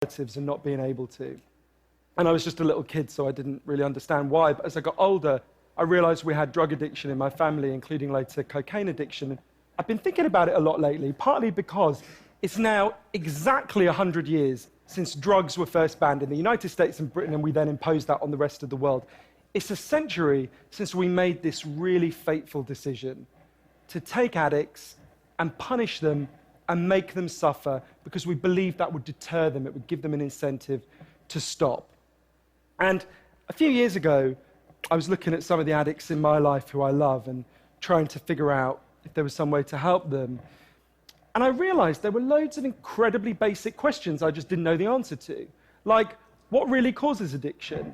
relatives and not being able to. And I was just a little kid, so I didn't really understand why. But as I got older, I realized we had drug addiction in my family, including later cocaine addiction. I've been thinking about it a lot lately, partly because it's now exactly 100 years since drugs were first banned in the United States and Britain, and we then imposed that on the rest of the world. It's a century since we made this really fateful decision to take addicts and punish them and make them suffer because we believed that would deter them, it would give them an incentive to stop. And a few years ago, I was looking at some of the addicts in my life who I love and trying to figure out if there was some way to help them. And I realized there were loads of incredibly basic questions I just didn't know the answer to. Like, what really causes addiction?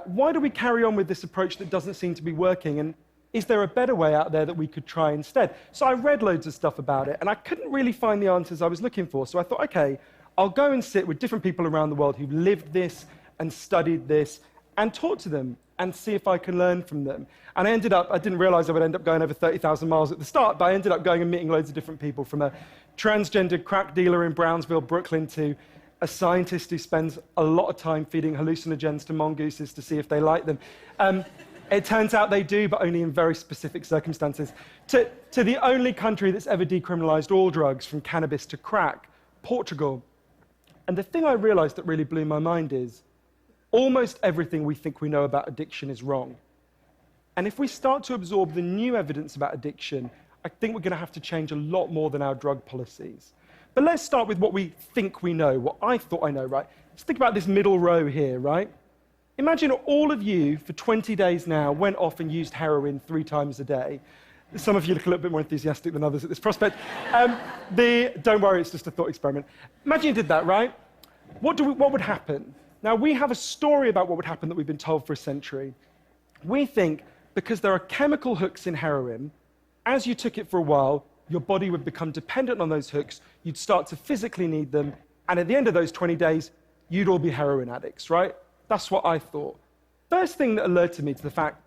Why do we carry on with this approach that doesn't seem to be working? And is there a better way out there that we could try instead? So I read loads of stuff about it, and I couldn't really find the answers I was looking for. So I thought, okay, I'll go and sit with different people around the world who've lived this and studied this and talk to them and see if I can learn from them. And I didn't realize I would end up going over 30,000 miles at the start, but I ended up going and meeting loads of different people, from a transgender crack dealer in Brownsville, Brooklyn, to a scientist who spends a lot of time feeding hallucinogens to mongooses to see if they like them. It turns out they do, but only in very specific circumstances. To the only country that's ever decriminalized all drugs, from cannabis to crack, Portugal. And the thing I realized that really blew my mind is almost everything we think we know about addiction is wrong. And if we start to absorb the new evidence about addiction, I think we're going to have to change a lot more than our drug policies. But let's start with what we think we know, what I thought I know, right? Let's think about this middle row here, right? Imagine all of you, for 20 days now, went off and used heroin 3 times a day. Some of you look a little bit more enthusiastic than others at this prospect. Don't worry, it's just a thought experiment. Imagine you did that, right? What would happen? Now, we have a story about what would happen that we've been told for a century. We think because there are chemical hooks in heroin, as you took it for a while, your body would become dependent on those hooks, you'd start to physically need them, and at the end of those 20 days, you'd all be heroin addicts, right? That's what I thought. First thing that alerted me to the fact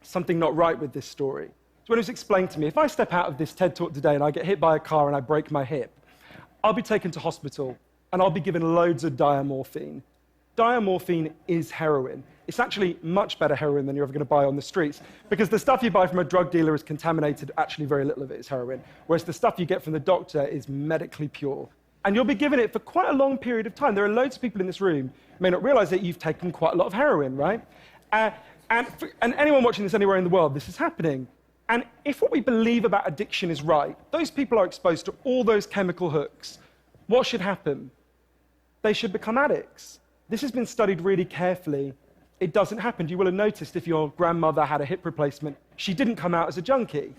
something not right with this story is when it was explained to me, if I step out of this TED Talk today and I get hit by a car and I break my hip, I'll be taken to hospital and I'll be given loads of diamorphine. Diamorphine is heroin. It's actually much better heroin than you're ever going to buy on the streets, because the stuff you buy from a drug dealer is contaminated, actually very little of it is heroin, whereas the stuff you get from the doctor is medically pure. And you'll be given it for quite a long period of time. There are loads of people in this room who may not realize that you've taken quite a lot of heroin, right? And anyone watching this anywhere in the world, this is happening. And if what we believe about addiction is right, those people are exposed to all those chemical hooks. What should happen? They should become addicts. This has been studied really carefully. It doesn't happen. You will have noticed if your grandmother had a hip replacement, she didn't come out as a junkie.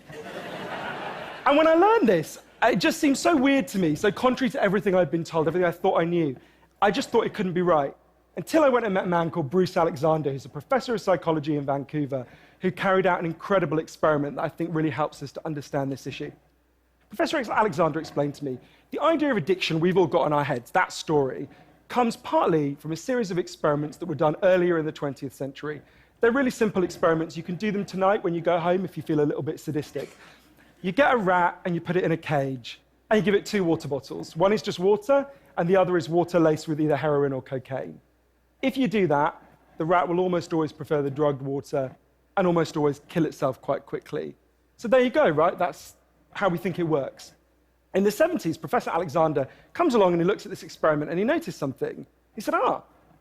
And when I learned this, it just seemed so weird to me, so contrary to everything I'd been told, everything I thought I knew. I just thought it couldn't be right. Until I went and met a man called Bruce Alexander, who's a professor of psychology in Vancouver, who carried out an incredible experiment that I think really helps us to understand this issue. Professor Alexander explained to me, the idea of addiction we've all got in our heads, that story, comes partly from a series of experiments that were done earlier in the 20th century. They're really simple experiments. You can do them tonight when you go home if you feel a little bit sadistic. You get a rat and you put it in a cage, and you give it 2 water bottles. One is just water, and the other is water laced with either heroin or cocaine. If you do that, the rat will almost always prefer the drugged water and almost always kill itself quite quickly. So there you go, right? That's how we think it works. In the 70s, Professor Alexander comes along and he looks at this experiment and he noticed something. He said,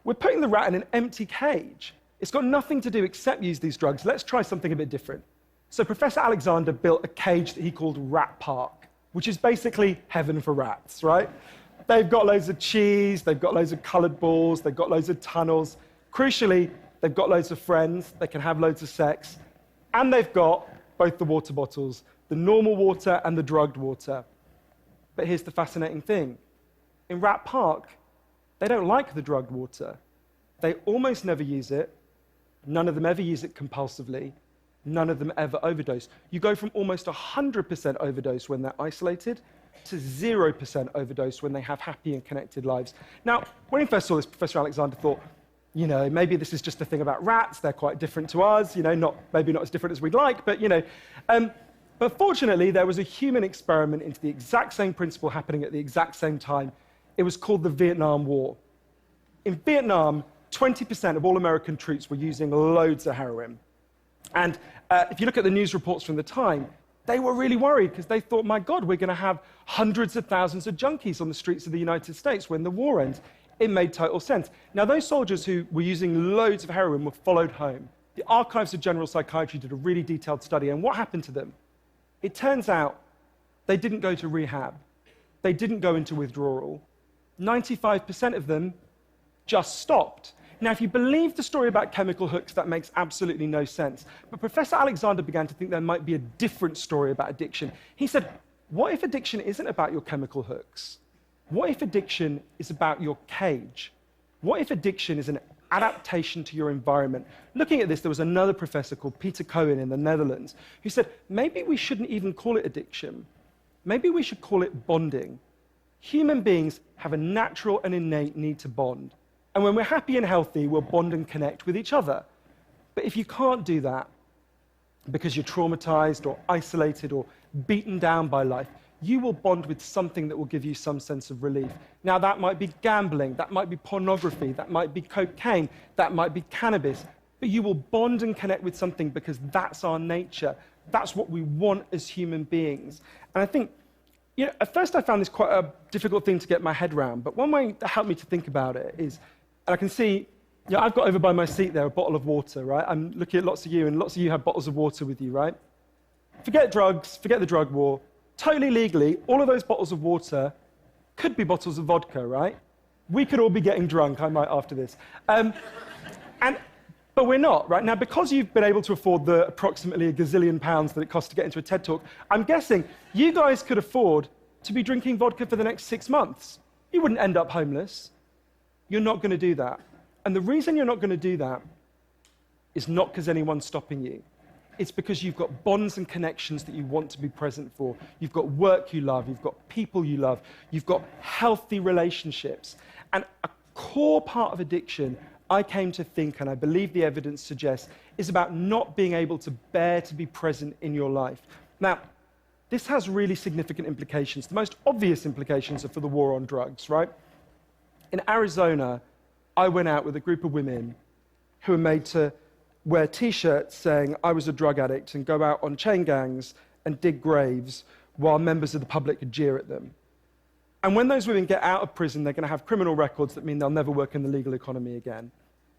we're putting the rat in an empty cage. It's got nothing to do except use these drugs. Let's try something a bit different. So Professor Alexander built a cage that he called Rat Park, which is basically heaven for rats, right? They've got loads of cheese, they've got loads of colored balls, they've got loads of tunnels. Crucially, they've got loads of friends, they can have loads of sex, and they've got both the water bottles, the normal water and the drugged water. But here's the fascinating thing. In Rat Park, they don't like the drugged water. They almost never use it. None of them ever use it compulsively. None of them ever overdose. You go from almost 100% overdose when they're isolated to 0% overdose when they have happy and connected lives. Now, when he first saw this, Professor Alexander thought, maybe this is just a thing about rats. They're quite different to us, maybe not as different as we'd like, but, But fortunately, there was a human experiment into the exact same principle happening at the exact same time. It was called the Vietnam War. In Vietnam, 20% of all American troops were using loads of heroin. And if you look at the news reports from the time, they were really worried because they thought, my God, we're going to have hundreds of thousands of junkies on the streets of the United States when the war ends. It made total sense. Now, those soldiers who were using loads of heroin were followed home. The Archives of General Psychiatry did a really detailed study, and what happened to them? It turns out they didn't go to rehab. They didn't go into withdrawal. 95% of them just stopped. Now, if you believe the story about chemical hooks, that makes absolutely no sense. But Professor Alexander began to think there might be a different story about addiction. He said, what if addiction isn't about your chemical hooks? What if addiction is about your cage? What if addiction is an adaptation to your environment? Looking at this, there was another professor called Peter Cohen in the Netherlands who said, maybe we shouldn't even call it addiction. Maybe we should call it bonding. Human beings have a natural and innate need to bond. And when we're happy and healthy, we'll bond and connect with each other. But if you can't do that because you're traumatized or isolated or beaten down by life, you will bond with something that will give you some sense of relief. Now, that might be gambling, that might be pornography, that might be cocaine, that might be cannabis, but you will bond and connect with something because that's our nature. That's what we want as human beings. And I think, at first I found this quite a difficult thing to get my head around, but one way that helped me to think about it is, and I can see, I've got over by my seat there a bottle of water, right? I'm looking at lots of you, and lots of you have bottles of water with you, right? Forget drugs, forget the drug war. Totally legally, all of those bottles of water could be bottles of vodka, right? We could all be getting drunk, I might after this. But we're not, right? Now, because you've been able to afford the approximately a gazillion pounds that it costs to get into a TED Talk, I'm guessing you guys could afford to be drinking vodka for the next 6 months. You wouldn't end up homeless. You're not going to do that. And the reason you're not going to do that is not because anyone's stopping you. It's because you've got bonds and connections that you want to be present for. You've got work you love. You've got people you love. You've got healthy relationships. And a core part of addiction, I came to think, and I believe the evidence suggests, is about not being able to bear to be present in your life. Now, this has really significant implications. The most obvious implications are for the war on drugs, right? In Arizona, I went out with a group of women who were made to wear T-shirts saying I was a drug addict and go out on chain gangs and dig graves while members of the public could jeer at them. And when those women get out of prison, they're going to have criminal records that mean they'll never work in the legal economy again.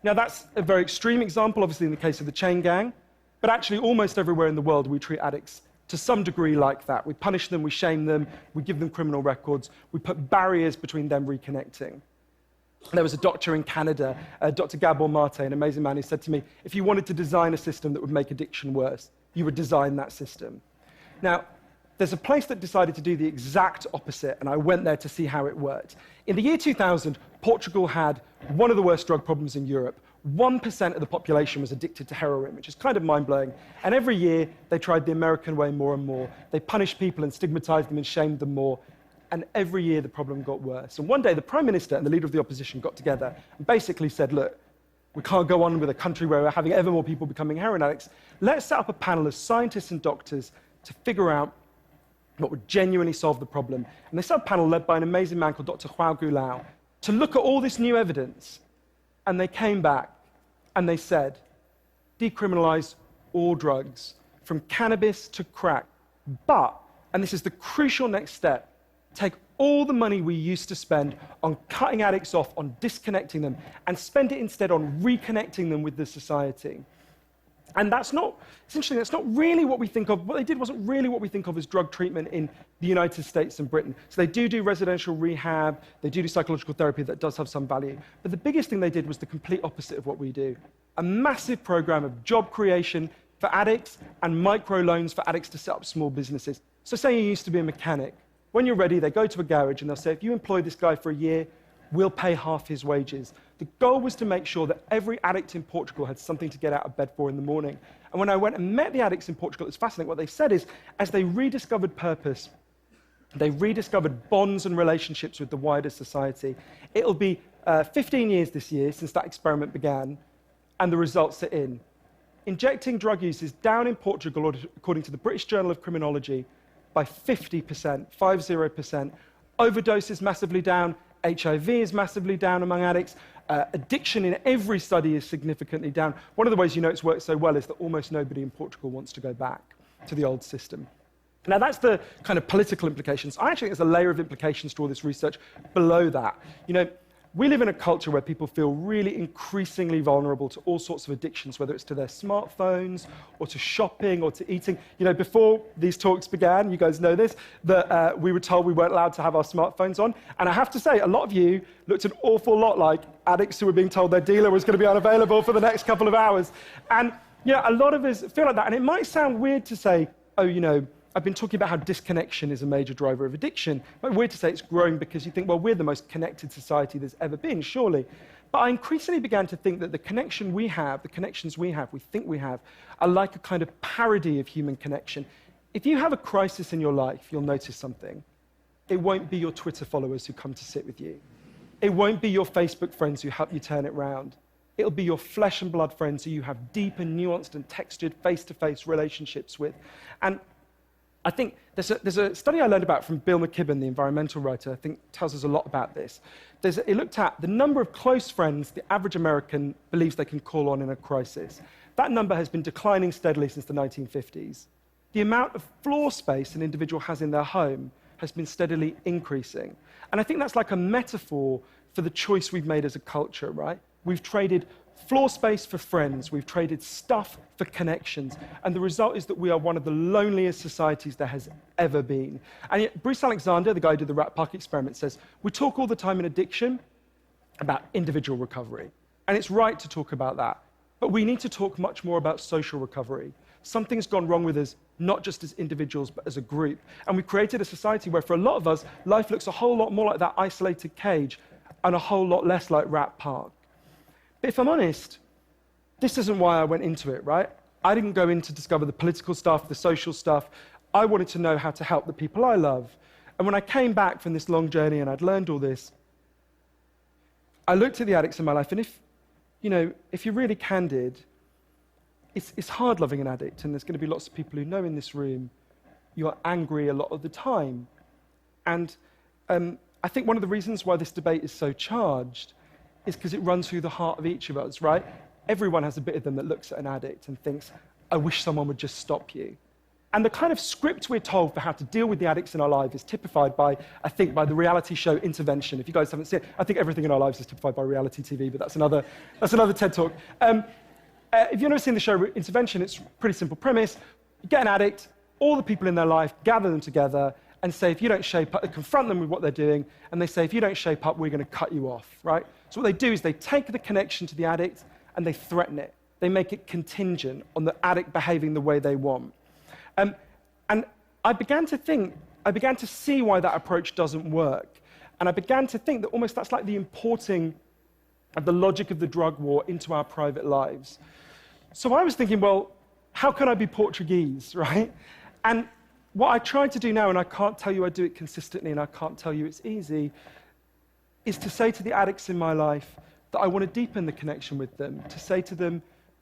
Now, that's a very extreme example, obviously, in the case of the chain gang, but actually almost everywhere in the world we treat addicts to some degree like that. We punish them, we shame them, we give them criminal records, we put barriers between them reconnecting. There was a doctor in Canada, Dr. Gabor Mate, an amazing man, who said to me, if you wanted to design a system that would make addiction worse, you would design that system. Now, there's a place that decided to do the exact opposite, and I went there to see how it worked. In the year 2000, Portugal had one of the worst drug problems in Europe. 1% of the population was addicted to heroin, which is kind of mind-blowing. And every year, they tried the American way more and more. They punished people and stigmatized them and shamed them more. And every year, the problem got worse. And one day, the Prime Minister and the leader of the opposition got together and basically said, look, we can't go on with a country where we're having ever more people becoming heroin addicts. Let's set up a panel of scientists and doctors to figure out what would genuinely solve the problem. And they set up a panel led by an amazing man called Dr. Huao Gulao to look at all this new evidence. And they came back and they said, decriminalize all drugs, from cannabis to crack. But, and this is the crucial next step, take all the money we used to spend on cutting addicts off, on disconnecting them, and spend it instead on reconnecting them with the society. And that's not, essentially, that's not really what we think of. What they did wasn't really what we think of as drug treatment in the United States and Britain. So they do residential rehab, they do psychological therapy that does have some value. But the biggest thing they did was the complete opposite of what we do. A massive program of job creation for addicts and microloans for addicts to set up small businesses. So say you used to be a mechanic. When you're ready, they go to a garage and they'll say, if you employ this guy for a year, we'll pay half his wages. The goal was to make sure that every addict in Portugal had something to get out of bed for in the morning. And when I went and met the addicts in Portugal, it's fascinating. What they said is, as they rediscovered purpose, they rediscovered bonds and relationships with the wider society. It'll be 15 years this year since that experiment began, and the results are in. Injecting drug use is down in Portugal, according to the British Journal of Criminology, by 50%, 50%. Overdoses massively down, HIV is massively down among addicts. Addiction in every study is significantly down. One of the ways you know it's worked so well is that almost nobody in Portugal wants to go back to the old system. Now, that's the kind of political implications. I actually think there's a layer of implications to all this research below that. You know, we live in a culture where people feel really increasingly vulnerable to all sorts of addictions, whether it's to their smartphones or to shopping or to eating. You know, before these talks began, you guys know this, that we were told we weren't allowed to have our smartphones on. And I have to say, a lot of you looked an awful lot like addicts who were being told their dealer was going to be unavailable for the next couple of hours. And, you know, a lot of us feel like that. And it might sound weird to say, oh, you know, I've been talking about how disconnection is a major driver of addiction. It's weird to say it's growing because you think, well, we're the most connected society there's ever been, surely. But I increasingly began to think that the connections we have, we think we have, are like a kind of parody of human connection. If you have a crisis in your life, you'll notice something. It won't be your Twitter followers who come to sit with you. It won't be your Facebook friends who help you turn it round. It'll be your flesh and blood friends who you have deep and nuanced and textured face-to-face relationships with. And I think there's a study I learned about from Bill McKibben, the environmental writer, I think tells us a lot about this. It looked at the number of close friends the average American believes they can call on in a crisis. That number has been declining steadily since the 1950s. The amount of floor space an individual has in their home has been steadily increasing. And I think that's like a metaphor for the choice we've made as a culture, right? We've traded floor space for friends, we've traded stuff for connections, and the result is that we are one of the loneliest societies there has ever been. And yet, Bruce Alexander, the guy who did the Rat Park experiment, says, we talk all the time in addiction about individual recovery, and it's right to talk about that, but we need to talk much more about social recovery. Something's gone wrong with us, not just as individuals, but as a group. And we've created a society where, for a lot of us, life looks a whole lot more like that isolated cage and a whole lot less like Rat Park. But if I'm honest, this isn't why I went into it, right? I didn't go in to discover the political stuff, the social stuff. I wanted to know how to help the people I love. And when I came back from this long journey and I'd learned all this, I looked at the addicts in my life, and if you're really candid, it's hard loving an addict, and there's going to be lots of people who know in this room you're angry a lot of the time. And I think one of the reasons why this debate is so charged is because it runs through the heart of each of us, right? Everyone has a bit of them that looks at an addict and thinks, I wish someone would just stop you. And the kind of script we're told for how to deal with the addicts in our life is typified by, I think, by the reality show Intervention. If you guys haven't seen it, I think everything in our lives is typified by reality TV, but that's another TED Talk. If you've never seen the show Intervention, it's a pretty simple premise. You get an addict, all the people in their life, gather them together, and say, if you don't shape up, confront them with what they're doing, and they say, if you don't shape up, we're going to cut you off, right? So what they do is they take the connection to the addict and they threaten it. They make it contingent on the addict behaving the way they want. And I began to see why that approach doesn't work. And I began to think that almost that's like the importing of the logic of the drug war into our private lives. So I was thinking, well, how can I be Portuguese, right? And what I try to do now, and I can't tell you I do it consistently, and I can't tell you it's easy, is to say to the addicts in my life that I want to deepen the connection with them, to say to them,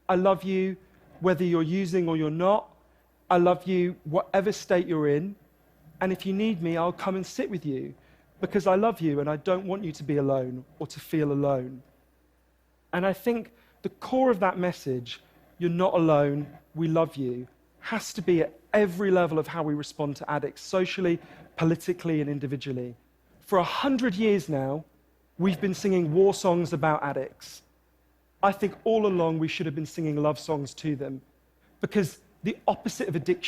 I love you whether you're using or you're not. I love you whatever state you're in, and if you need me, I'll come and sit with you because I love you and I don't want you to be alone or to feel alone. And I think the core of that message, you're not alone, we love you, has to be at every level of how we respond to addicts, socially, politically, and individually. For 100 years now, we've been singing war songs about addicts. I think all along we should have been singing love songs to them, because the opposite of addiction